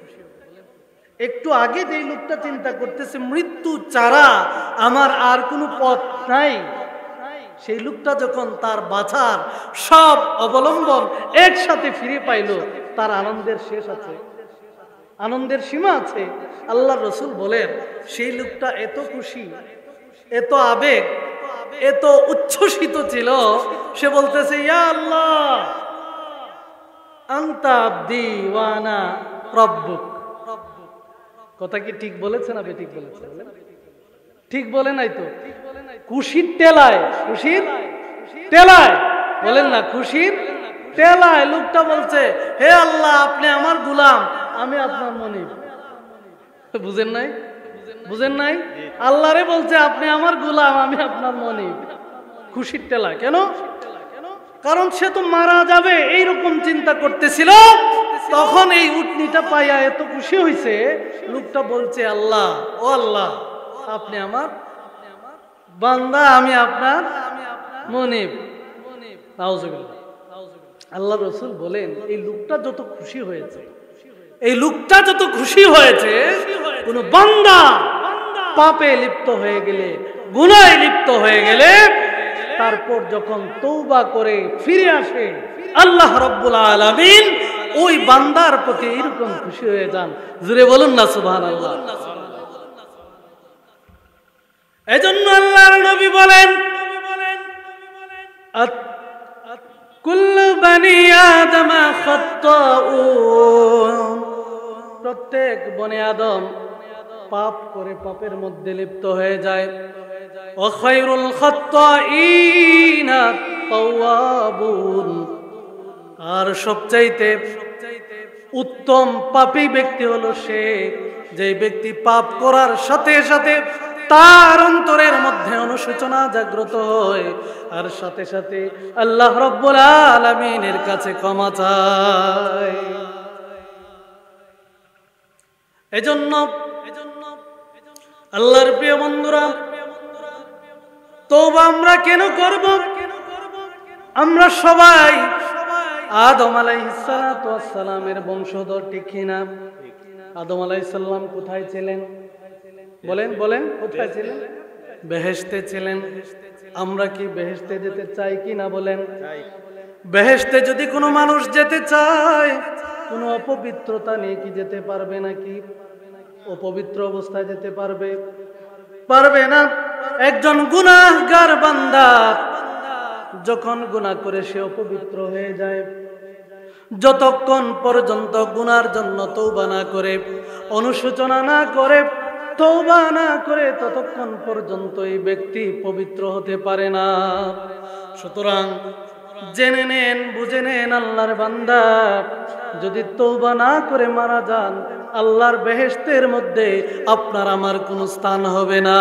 একটু আগে যে লোকটা চিন্তা করতেছে মৃত্যু ছাড়া আমার আর কোনো পথ নাই, সেই লোকটা যখন তার বাঁচার সব অবলম্বন একসাথে ফিরে পাইল, তার আনন্দের শেষ আছে, আনন্দের সীমা আছে। আল্লাহর রাসূল বলেন সেই লোকটা এত খুশি, এত আবেগ, এত উচ্ছ্বসিত ছিল, সে বলতেছে, ইয়া আল্লাহ আনতা আবদি ওয়া আনা রব্বুক। কথা কি ঠিক বলেছে না বেঠিক বলেছে? ঠিক বলে নাই তো? খুশির টেলায়, খুশির টেলায় বলেন না, খুশির টেলায় লোকটা বলছে, হে আল্লাহ আপনি আমার গোলাম, আমি আপনার মনিব। বুঝেন নাই? বুঝেন নাই? আল্লাহরে বলছে আপনি আমার গোলাম, আমি আপনার মনিব। খুশির টেলা কেন? কারণ সে তো মারা যাবে এইরকম চিন্তা করতেছিল। তখন এই উটনিটা পাইয়া এত খুশি হয়েছে, লোকটা বলছে, আল্লাহ, ও আল্লাহ আপনি আমার বান্দা, আমি আপনার মনিব। নাউজুবিল্লাহ। আল্লাহ রাসূল বলেন এই লোকটা যত খুশি হয়েছে, এই লোকটা যত খুশি হয়েছে, কোন বান্দা পাপে লিপ্ত হয়ে গেলে, গুনাহে লিপ্ত হয়ে গেলে, তারপর যখন তওবা করে ফিরে আসে, আল্লাহ রাব্বুল আলামিন ওই বান্দার প্রতি এরকম খুশি হয়ে যান। জোরে বলুন না সুবহানাল্লাহ। এজন্য আল্লাহর নবী বলেন, কুল্লু বনি আদম খাত্তাউন, প্রত্যেক বনি আদম পাপ করে পাপের মধ্যে লিপ্ত হয়ে যায়। ওয়া খায়রুল খাত্তাইনা তাওয়াবুন, আর সবচাইতে উত্তম পাপী ব্যক্তি হলো সে, যে ব্যক্তি পাপ করার সাথে সাথে তার অন্তরের মধ্যে অনুশোচনা জাগ্রত হয়, আর সাথে সাথে আল্লাহ রাব্বুল আলামিনের কাছে ক্ষমা চায়। এজন্য আল্লাহর প্রিয় বন্ধুরা, তওবা আমরা কেন করব? আমরা সবাই আদম আলাইহিস সালাতু ওয়াস সালামের বংশধর, ঠিক কিনা? আদম আলাইহিস সালাম কোথায় ছিলেন? বলেন বলেন, কোথায় ছিলেন? বেহেশতে ছিলেন। আমরা কি বেহেশতে যেতে চাই কি না বলেন? বেহেশতে যদি কোনো মানুষ যেতে চায়, কোনো অপবিত্রতা নিয়ে কি যেতে পারবে নাকি? অপবিত্র অবস্থায় যেতে পারবে? পারবে না। একজন গুনাহগার বান্দা যখন গুনাহ করে সে অপবিত্র হয়ে যায়, যতক্ষণ পর্যন্ত গুনার জন্য তওবা না করে, অনুশোচনা না করে, তওবা না করে, ততক্ষণ পর্যন্ত এই ব্যক্তি পবিত্র হতে পারে না। সুতরাং জেনে নেন, বুঝে নেন, আল্লাহর বান্দা যদি তওবা না করে মারা যান, আল্লাহর বেহেশতের মধ্যে আপনার আমার কোনো স্থান হবে না।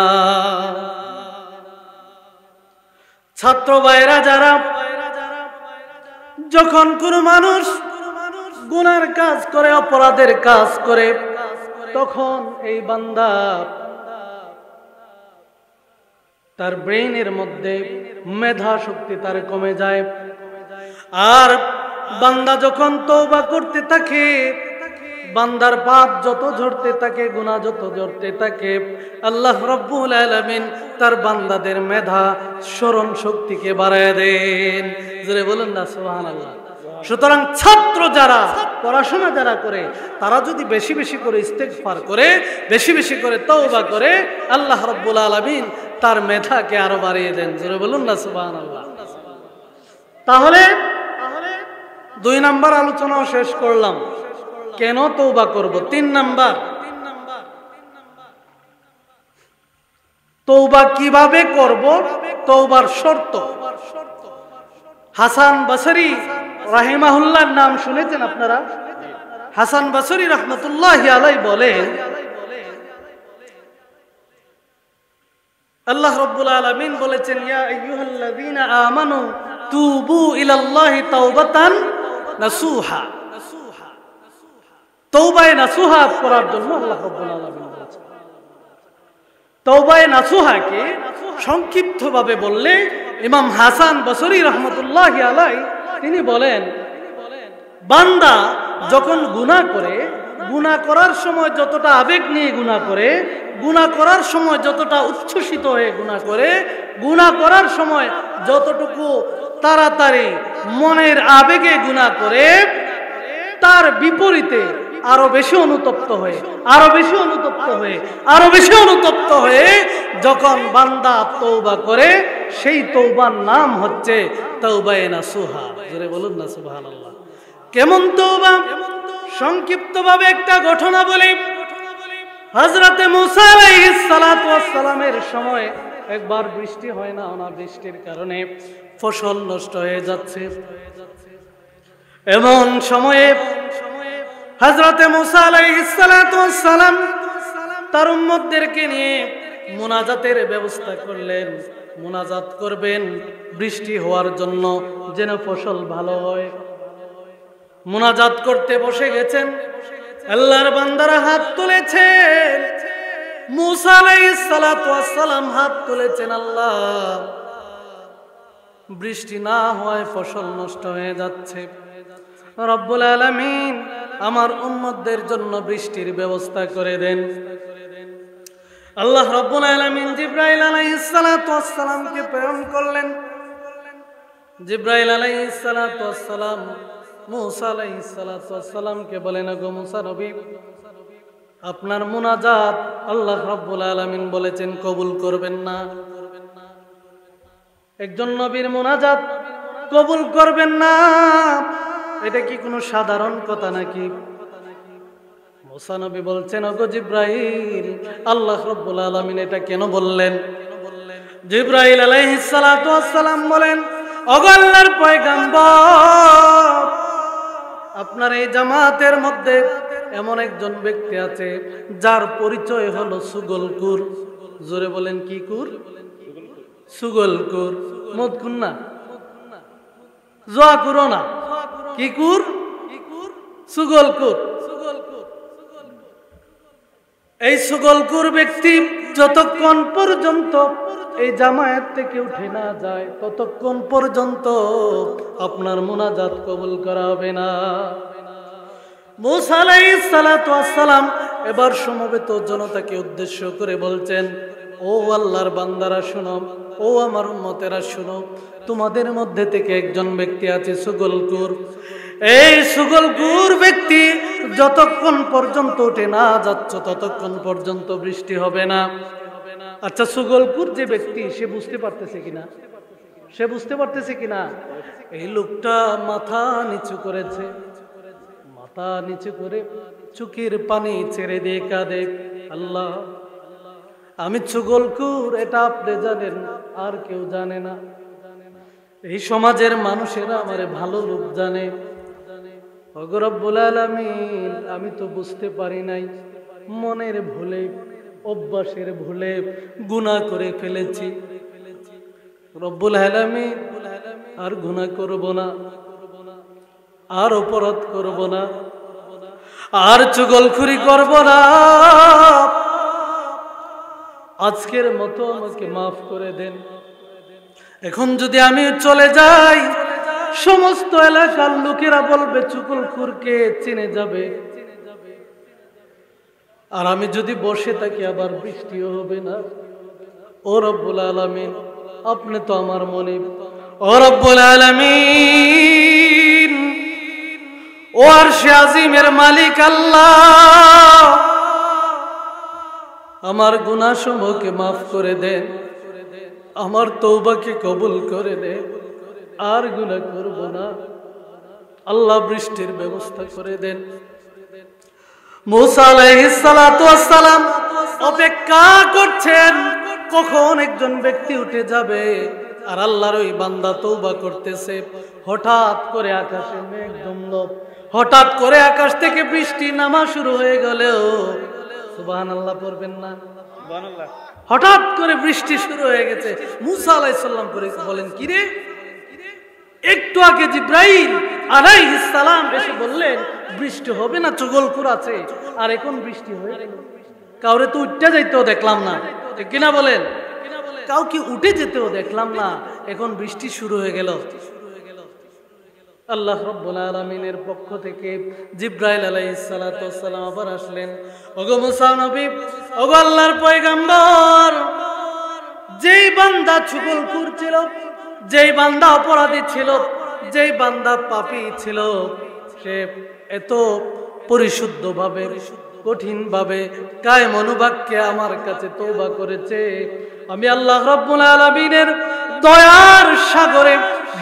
ছাত্র ভাইরা যারা যখন কোনো মানুষ গুনার কাজ করে, অপরাধের কাজ করে, তখন এই বান্দা তার ব্রেইনের মধ্যে মেধা শক্তি তার কমে যায়। আর বান্দা যখন তওবা করতে থাকে, বান্দার পাপ যত ঝরতে থাকে, গুনাহ যত ঝরতে থাকে, আল্লাহ রাব্বুল আলামিন তার বান্দাদের মেধা স্মরণ শক্তিকে বাড়ায় দেন। জোরে বলুন না সুবহানাল্লাহ। সুতরাং ছাত্র যারা, পড়াশোনা যারা করে, তারা যদি বেশি বেশি করে ইস্তেগফার করে, বেশি বেশি করে তওবা করে, আল্লাহ রাব্বুল আলামিন তার মেধাকে আরো বাড়িয়ে দেন। জোরে বলুন না সুবহানাল্লাহ। তাহলে 2 নাম্বার আলোচনাও শেষ করলাম, কেন তওবা করব। 3 নাম্বার, তওবা কিভাবে করব, তওবার শর্ত। হাসান বসরি রাহিমাহুল্লাহর নাম শুনেছেন আপনারা? হাসান বসরি রাহমাতুল্লাহি আলাইহি বলেন, আল্লাহ রাব্বুল আলামিন বলেছেন, ইয়া আইয়ুহাল্লাযীনা আমানু তুবু ইলাল্লাহি তাওবাতান নাসুহা। তওবায়ে নাসুহা করার জন্য আল্লাহ রাব্বুল আলামিন বলেছেন। তওবায়ে নাসুহাকে সংক্ষিপ্তভাবে বললে ইমাম হাসান বসরি রাহমাতুল্লাহি আলাইহি তিনি বলেন, বান্দা যখন গুনাহ করে, গুনাহ করার সময় যতটা আবেগ নিয়ে গুনাহ করে, গুনাহ করার সময় যতটা উচ্ছ্বসিত হয়ে গুনাহ করে, গুনাহ করার সময় যতটুকু তাড়াতাড়ি মনের আবেগে গুনাহ করে, তার বিপরীতে আরো বেশি অনুতপ্ত হয়ে, আরো বেশি অনুতপ্ত হয়ে, আরো বেশি অনুতপ্ত হয়ে যখন বান্দা তওবা করে, সেই তওবার নাম হচ্ছে তওবায়ে নাসুহা। জোরে বলুন না সুবহানাল্লাহ। কেমন তওবা? সংক্ষিপ্তভাবে একটা ঘটনা বলি। হযরতে মুসা আলাইহিস সালাতু ওয়াস সালামের সময় একবার বৃষ্টি হয় না, অনাবৃষ্টির কারণে ফসল নষ্ট হয়ে যাচ্ছে। এমন সময়ে হযরতে মুসা আলাইহিস সালাতু ওয়াস সালাম তার উম্মতদেরকে নিয়ে মুনাজাতের ব্যবস্থা করলেন। মুনাজাত করবেন বৃষ্টি হওয়ার জন্য, যেন ফসল ভালো হয়। মুনাজাত করতে বসে গেছেন, আল্লাহর বান্দারা হাত তুলেছেন। মুসা আলাইহিস সালাতু ওয়াস সালাম হাত তুলেছেন, আল্লাহ বৃষ্টি না হয় ফসল নষ্ট হয়ে যাচ্ছে, রব্বুল আলামিন আমার উম্মতদের জন্য বৃষ্টির ব্যবস্থা করে দেন। আল্লাহ রব্বুল আলামিন জিবরাইল আলাইহিস সালাতু ওয়াস সালামকে প্রেরণ করলেন। জিবরাইল আলাইহিস সালাতু ওয়াস সালাম মুসা আলাইহিস সালাতু ওয়াস সালামকে বলেন, গো মুসা নবী, আপনার মুনাজাত আল্লাহ রাব্বুল আলামিন বলেছেন কবুল করবেন না। একজন নবীর মুনাজাত কবুল করবেন না, এটা কি কোনো সাধারণ কথা নাকি? মুসা নবী বলছেন, ওগো জিবরাইল, আল্লাহ রাব্বুল আলামিন এটা কেন বললেন? জিবরাইল আলাইহিস সালাতু ওয়াস সালাম বলেন, ওগো আল্লাহর পয়গম্বর, আপনার এই জামাতের মধ্যে এমন একজন ব্যক্তি আছে যার পরিচয় হলো সুগলকুর। জোরে বলেন, কি কুর? সুগলকুর। মদকুর না, জোয়া কুরো না, কি কুর? সুগলকুর। এই সুগলকুর ব্যক্তি যতক্ষণ পর্যন্ত এই জামায়াত থেকে উঠে না যায়, ততক্ষণ পর্যন্ত আপনার মুনাজাত কবুল করা হবে না। মুসা আলাইহিস সালাতু ওয়াস সালাম এবার সমবেত জনতাকে উদ্দেশ্য করে বলছেন, ও আল্লাহর বান্দারা শুনো, ও আমার উম্মতেরা শুনো, তোমাদের মধ্যে থেকে একজন ব্যক্তি আছে সুগলকুর। এই সুগলকুর ব্যক্তি যতক্ষণ পর্যন্ত উঠে না যাচ্ছ, ততক্ষণ পর্যন্ত বৃষ্টি হবে না। আচ্ছা, সুগলকুর যে ব্যক্তি, সে বুঝতে পারতেছে কিনা? সে বুঝতে পারতেছে কিনা? এই লোকটা মাথা নিচু করেছে, মাথা নিচু করে চোখের পানি ছেড়ে দিয়ে কাঁদে, আল্লাহ আমি সুগলকুর, এটা আপনি জানেন, আর কেউ জানে না। এই সমাজের মানুষেরা আমারে ভালো লোক জানে। ওগো রব্বুল আলামিন, আমি তো বুঝতে পারি নাই, মনের ভুলে, অভ্যাসের ভুলে গুনাহ করে ফেলেছি। রব্বুল আলামিন আর গুনাহ করব না। আর অপরাধ করব না, আর চুগলখুরি করব না। আজকের মতো আমাকে মাফ করে দেন। এখন যদি আমি চলে যাই, সমস্ত এলাকার লোকেরা বলবে চুগলখুরকে চিনে যাবে, আর আমি যদি বসে থাকি আবার বৃষ্টিও হবে না। ও রব্বুল আলামিন, আপনি তো আমার মনে। ও রব্বুল আলামিন, ও আরশে আজিমের মালিক আল্লাহ, আমার গুনাহসমূহকে মাফ করে দেন, আমার তওবাকে কবুল করে দেন, আর গুনাহ করব না। আল্লাহ বৃষ্টির ব্যবস্থা করে দেন। মুসা আলাইহিস সালাতু ওয়াস সালাম অপেক্ষা করছেন কখন একজন ব্যক্তি উঠে যাবে, আর আল্লাহর ওই বান্দা তওবা করতেছে। হঠাৎ করে আকাশে মেঘ ধুমধম, হঠাৎ করে আকাশ থেকে বৃষ্টি নামা শুরু হয়ে গেলেও সুবহানাল্লাহ পড়বেন না? সুবহানাল্লাহ। হঠাৎ করে বৃষ্টি শুরু হয়ে গেছে। মুসা আলাইহিস সালাম বলেন, কি রে, একটু আগে জিব্রাইল আলাইহিস সালাম এসে বললেন বৃষ্টি হবে না, চুগলখুর আছে, আর এখন বৃষ্টি হয়ে গেল। কাউরে তো উঠতে যাইতেও দেখলাম না, ঠিক কিনা বলেন? কাউকে উঠে যেতেও দেখলাম না, এখন বৃষ্টি শুরু হয়ে গেল। আল্লাহ রাব্বুল আলামিনের পক্ষ থেকে জিব্রাইল আলাইহিস সালাতু ওয়াস সালাম আবার আসলেন। ওগো মুসা নবী, ওগো আল্লাহর পয়গম্বর, যেই বান্দা চুগলখুর ছিল, যেই বান্দা অপরাধী ছিল, যেই বান্দা পাপী ছিল, সে এত পরিশুদ্ধভাবে, কঠিনভাবে, কায়েম অনুবাক্যে আমার কাছে তওবা করেছে। আমি আল্লাহ রাব্বুল আলামিনের দয়ার সাগরে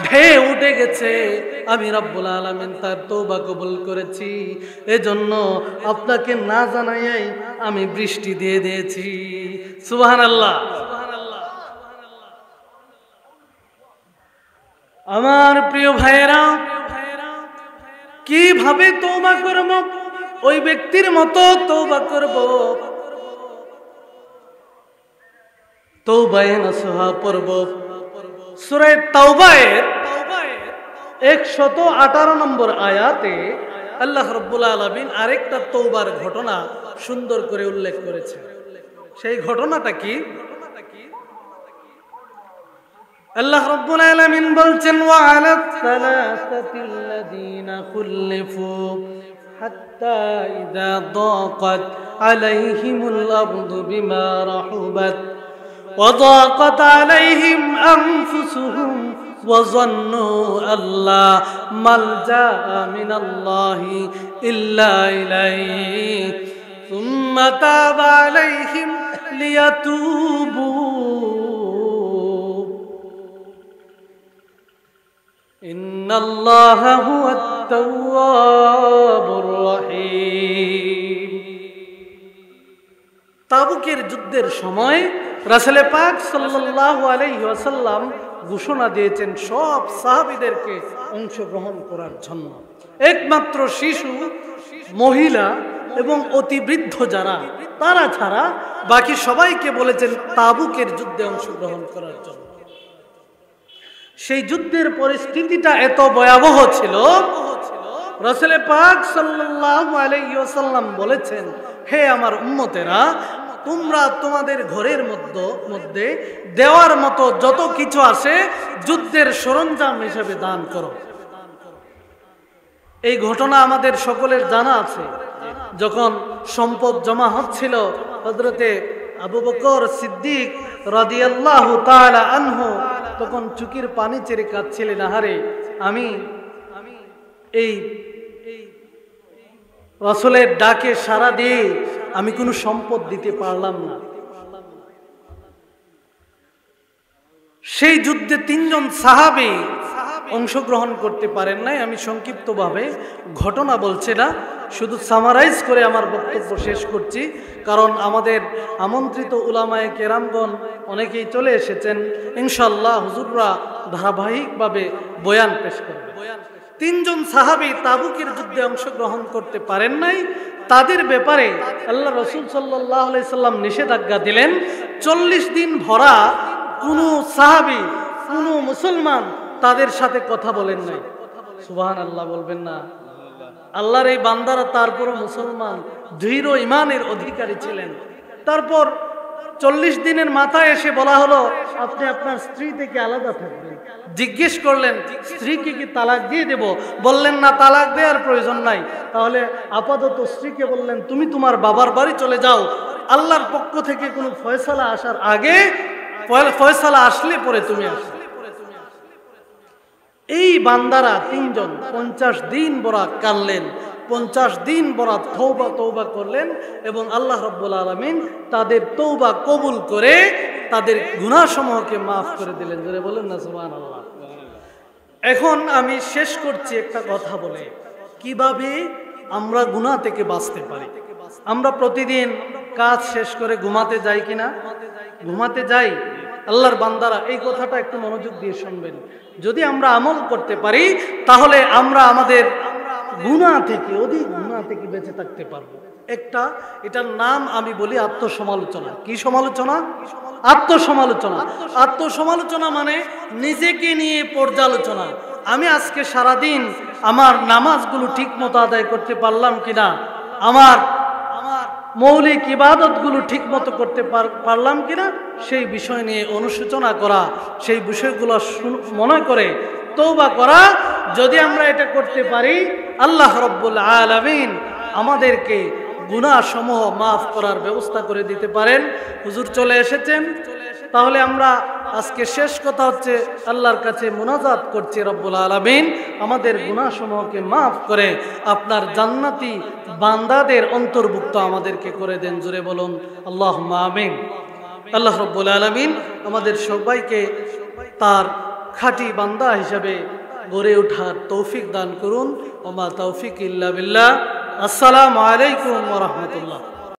ঢেউ উঠে গেছে, আমি রাব্বুল আলামিন তার তওবা কবুল করেছি। এজন্য আপনাকে না জানাইয়াই আমি বৃষ্টি দিয়ে দিয়েছি। সুবহানাল্লাহ। আমার প্রিয় ভাইয়েরা, কিভাবে তওবা করব? ওই ব্যক্তির মতো তওবা করব। তওবায়ে নসুহা পড়ব। সূরা তাওবায়ের 118 নম্বর আয়াতে আল্লাহ রাব্বুল আলামিন আরেকটা তওবার ঘটনা সুন্দর করে উল্লেখ করেছেন। সেই ঘটনাটা কি? আল্লাহ রাব্বুল আলামিন বলছেন, ওয়া আলাস সালাসাতিল্লাযীনা খুল্লিফু হাত্তা ইযা দাকাত আলাইহিমুল আরদু বিমা রাহুবাত ওয়া দাকাত আলাইহিম আনফুসুহুম ওয়া যান্নু আল্লা মালজা মিনাল্লাহি ইল্লা ইলাইহি সুম্মা তাবা আলাইহিম লিয়াতুবু ইন্নাল্লাহা হুয়াত তাওয়াবুর রহিম। তাবুকের যুদ্ধের সময় রাসূল পাক সাল্লাল্লাহু আলাইহি ওয়াসাল্লাম ঘোষণা দিয়েছেন সব সাহাবীদেরকে অংশগ্রহণ করার জন্য। একমাত্র শিশু, মহিলা এবং অতি বৃদ্ধ যারা, তারা ছাড়া বাকি সবাইকে বলেছেন তাবুকের যুদ্ধে অংশগ্রহণ করার জন্য। সেই যুদ্ধের পরিস্থিতিটা এত ভয়াবহ ছিল, রাসূল পাক সাল্লাল্লাহু আলাইহি ওয়াসাল্লাম বলেছেন, হে আমার উম্মতেরা, তোমরা তোমাদের ঘরের মধ্যে দেওয়ার মতো যত কিছু আছে যুদ্ধের সরঞ্জাম হিসেবে দান করো। এই ঘটনা আমাদের সকলের জানা আছে। যখন সম্পদ জমা হচ্ছিল, হযরতে আবু বকর সিদ্দিক রাদিয়াল্লাহু তাআলা আনহু তখন চুকির পানি ছেড়ে কাঁদছিলেন, আহারে আমি এই রাসূলের ডাকে সাড়া দিয়ে আমি কোনো সম্পদ দিতে পারলাম না। সেই যুদ্ধে 3 জন সাহাবী অংশগ্রহণ করতে পারেন নাই। আমি সংক্ষিপ্তভাবে ঘটনা বলছি না, শুধু সামারাইজ করে আমার বক্তব্য শেষ করছি, কারণ আমাদের আমন্ত্রিত উলামায়ে কেরামগণ অনেকেই চলে এসেছেন। ইনশাআল্লাহ হুজুররা ধারাবাহিকভাবে বয়ান পেশ করবে। 3 জন সাহাবী তাবুকের যুদ্ধে অংশগ্রহণ করতে পারেন নাই। তাদের ব্যাপারে আল্লাহ রাসূল সাল্লাল্লাহু আলাইহি সাল্লাম নিষেধাজ্ঞা দিলেন। 40 দিন ভরা কোনো সাহাবী, কোনো মুসলমান তাদের সাথে কথা বলেন নাই। সুবহানাল্লাহ বলবেন না? আল্লাহর এই বান্দারা তারপরও মুসলমান, দৃঢ় ইমানের অধিকারী ছিলেন। তারপর 40 দিনের মাথায় এসে বলা হলো আপনি আপনার স্ত্রী থেকে আলাদা থাকবেন। জিজ্ঞেস করলেন স্ত্রীকে কি তালাক দিয়ে দেব? বললেন না, তালাক দেওয়ার প্রয়োজন নাই। তাহলে আপাতত স্ত্রীকে বললেন তুমি তোমার বাবার বাড়ি চলে যাও, আল্লাহর পক্ষ থেকে কোনো ফয়সালা আসার আগে, ফয়সালা আসলে পরে তুমি আসো। এই বান্দারা 3 জন 50 দিন বড়া কাঁদলেন, 50 দিন বড়া তওবা করলেন এবং আল্লাহ রাব্বুল আলামিন তাদের তওবা কবুল করে তাদের গুনাহসমূহকে মাফ করে দিলেন। জোরে বলেন না সুবহানাল্লাহ। এখন আমি শেষ করছি একটা কথা বলে, কিভাবে আমরা গুনাহ থেকে বাঁচতে পারি। আমরা প্রতিদিন কাজ শেষ করে ঘুমাতে যাই কিনা? ঘুমাতে যাই। আল্লাহর বান্দারা এই কথাটা একটু মনোযোগ দিয়ে শুনবেন। যদি আমরা আমল করতে পারি তাহলে আমরা আমাদের গুনাহ থেকে, অধিক গুনাহ থেকে বেঁচে থাকতে পারবো। এটার নাম আমি বলি আত্মসমালোচনা। কি সমালোচনা? আত্মসমালোচনা। আত্মসমালোচনা মানে নিজেকে নিয়ে পর্যালোচনা। আমি আজকে সারাদিন আমার নামাজগুলো ঠিক মতো আদায় করতে পারলাম কিনা, আমার মৌলিক ইবাদতগুলো ঠিক মতো করতে পারলাম কিনা, সেই বিষয় নিয়ে অনুশোচনা করা, সেই বিষয়গুলো মনে করে তওবা করা। যদি আমরা এটা করতে পারি আল্লাহ রাব্বুল আলামিন আমাদেরকে গুনাহসমূহ মাফ করার ব্যবস্থা করে দিতে পারেন। হুজুর চলে এসেছেন, তাহলে আমরা আজকে শেষ কথা হচ্ছে আল্লাহর কাছে মুনাজাত করছি, রব্বুল আলামিন আমাদের গুনাহসমূহকে মাফ করে আপনার জান্নাতি বান্দাদের অন্তর্ভুক্ত আমাদেরকে করে দেন। জোরে বলুন আল্লাহুম্মা আমিন। আল্লাহ রব্বুল আলামিন আমাদের সবাইকে তার খাঁটি বান্দা হিসাবে গড়ে ওঠার তৌফিক দান করুন। ওমা তৌফিক ইল্লা বিল্লাহ। আসসালামু আলাইকুম ওয়া রাহমাতুল্লাহ।